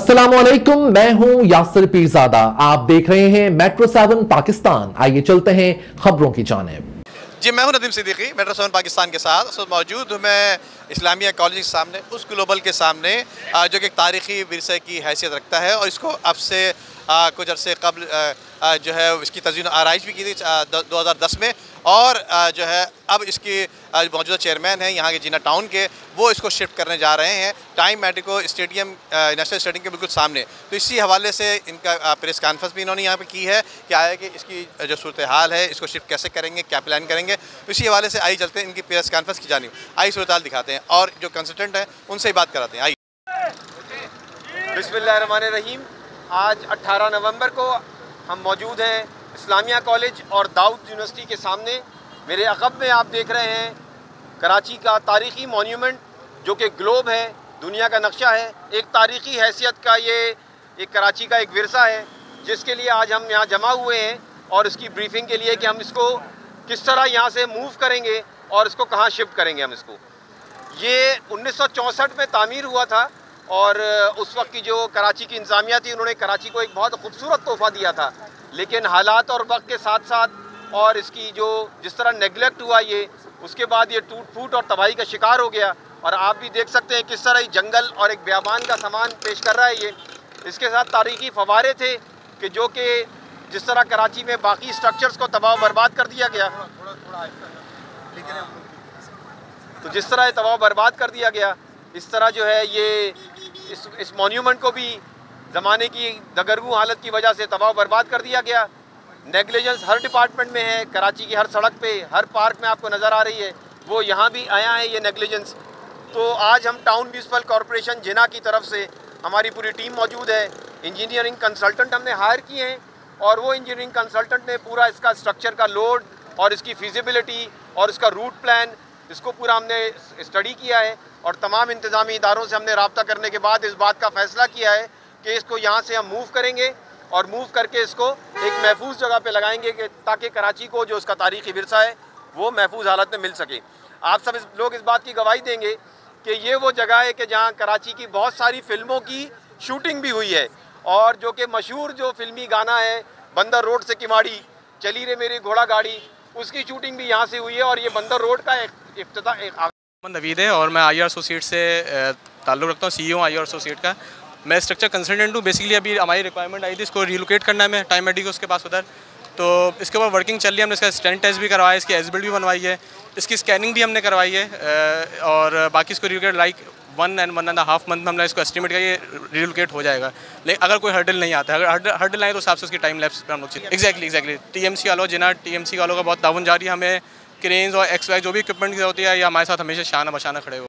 अस्सलामुअलैकुम, मैं हूं यासिर पीरजादा। आप देख रहे हैं मेट्रो 7 पाकिस्तान। आइए चलते हैं खबरों की जानिब। जी, मैं हूं नदीम सिद्दीकी, मेट्रो 7 पाकिस्तान के साथ मौजूद हूं मैं इस्लामिया कॉलेज के सामने, उस ग्लोबल के सामने जो कि एक तारीख़ी विरसे की हैसियत रखता है और इसको अब से कुछ अर्से कबल जो है इसकी तज़्वीन आराइश भी की थी 2010 में, और जो है अब इसकी मौजूदा चेयरमैन हैं यहाँ के जिना टाउन के, वो इसको शिफ्ट करने जा रहे हैं time medico stadium, national stadium के बिल्कुल सामने। तो इसी हवाले से इनका प्रेस कॉन्फ्रेंस भी इन्होंने यहाँ पे की है कि आया कि इसकी जो सूरत हाल है, इसको शिफ्ट कैसे करेंगे, क्या प्लान करेंगे। तो इसी हवाले से आई चलते हैं इनकी प्रेस कॉन्फ्रेंस की जानिब, आई सूरत हाल दिखाते हैं और जो कंसल्टेंट हैं उनसे ही बात कराते हैं। आइए। बिस्मिल्लाहिर्रहमानिर्रहीम। आज 18 नवंबर को हम मौजूद हैं इस्लामिया कॉलेज और दाऊद यूनिवर्सिटी के सामने। मेरे अक़ब में आप देख रहे हैं कराची का तारीख़ी मोन्यूमेंट जो कि ग्लोब है, दुनिया का नक्शा है। एक तारीख़ी हैसियत का ये एक कराची का एक विरसा है जिसके लिए आज हम यहाँ जमा हुए हैं और इसकी ब्रीफिंग के लिए कि हम इसको किस तरह यहाँ से मूव करेंगे और इसको कहाँ शिफ्ट करेंगे हम इसको। ये 1964 में तामीर हुआ था और उस वक्त की जो कराची की इंतज़ामिया थी उन्होंने कराची को एक बहुत खूबसूरत तोहफ़ा दिया था, लेकिन हालात और वक्त के साथ साथ और इसकी जो जिस तरह नेगलेक्ट हुआ ये, उसके बाद ये टूट फूट और तबाही का शिकार हो गया। और आप भी देख सकते हैं किस तरह ये जंगल और एक बियाबान का सामान पेश कर रहा है ये। इसके साथ तारीख़ी फवारे थे कि जो कि जिस तरह कराची में बाकी स्ट्रक्चर्स को तबाह बर्बाद कर दिया गया, तो जिस तरह ये तबाह बर्बाद कर दिया गया, इस तरह जो है ये इस मॉन्यूमेंट को भी ज़माने की दगरगू हालत की वजह से तबाह बर्बाद कर दिया गया। नेगलिजेंस हर डिपार्टमेंट में है, कराची की हर सड़क पे, हर पार्क में आपको नज़र आ रही है, वो यहाँ भी आया है ये नेगलिजेंस। तो आज हम टाउन म्यूनसिपल कॉरपोरेशन जिना की तरफ से हमारी पूरी टीम मौजूद है। इंजीनियरिंग कंसल्टेंट हमने हायर किए हैं और वो इंजीनियरिंग कंसल्टेंट ने पूरा इसका स्ट्रक्चर का लोड और इसकी फिजिबिलिटी और इसका रूट प्लान, इसको पूरा हमने स्टडी किया है और तमाम इंतज़ामी इदारों से हमने रब्ता करने के बाद इस बात का फ़ैसला किया है कि इसको यहाँ से हम मूव करेंगे और मूव करके इसको एक महफूज जगह पे लगाएंगे कि ताकि कराची को जो उसका तारीख़ी विरसा है वो महफूज हालत में मिल सके। आप सब लोग इस बात की गवाही देंगे कि ये वो जगह है कि जहाँ कराची की बहुत सारी फ़िल्मों की शूटिंग भी हुई है और जो कि मशहूर जो फिल्मी गाना है बंदर रोड से किमाड़ी चली रे मेरी घोड़ा गाड़ी, उसकी शूटिंग भी यहाँ से हुई है। और ये बंदर रोड का एक नवीद है और मैं IR एसोसिएट से ताल्लुक़ रखता हूँ, CEO IR एसोसिएट का। मैं स्ट्रक्चर कंसल्टेंट हूँ। बेसिकली अभी हमारी रिक्वायरमेंट आई थी इसको रिलोकेट करना है, मैं टाइम मेडिको उसके पास उधर, तो इसके ऊपर वर्किंग चल रही है। हमने इसका स्टैंड टेस्ट भी करवाया, इसकी एसबिल्ड भी बनवाई है, इसकी स्कैनिंग भी हमने करवाई है और बाकी इसको रिलोकेट लाइक 1.5 मंथ में हमने इसको एस्टिमेट किया ये रिलोकेट हो जाएगा। लेकिन अगर कोई हर्डल नहीं आता है, अगर हर्डल आए तो हिसाब से उसकी टाइम लैप्स पर हम लोग एग्जैक्टली TMC वालों जिना TMC वालों का बहुत ताउन जारी है। हमें क्रेन्स और XY जो भी इक्विपमेंट की होती है या हमारे साथ हमेशा शाना बशाना खड़े हो।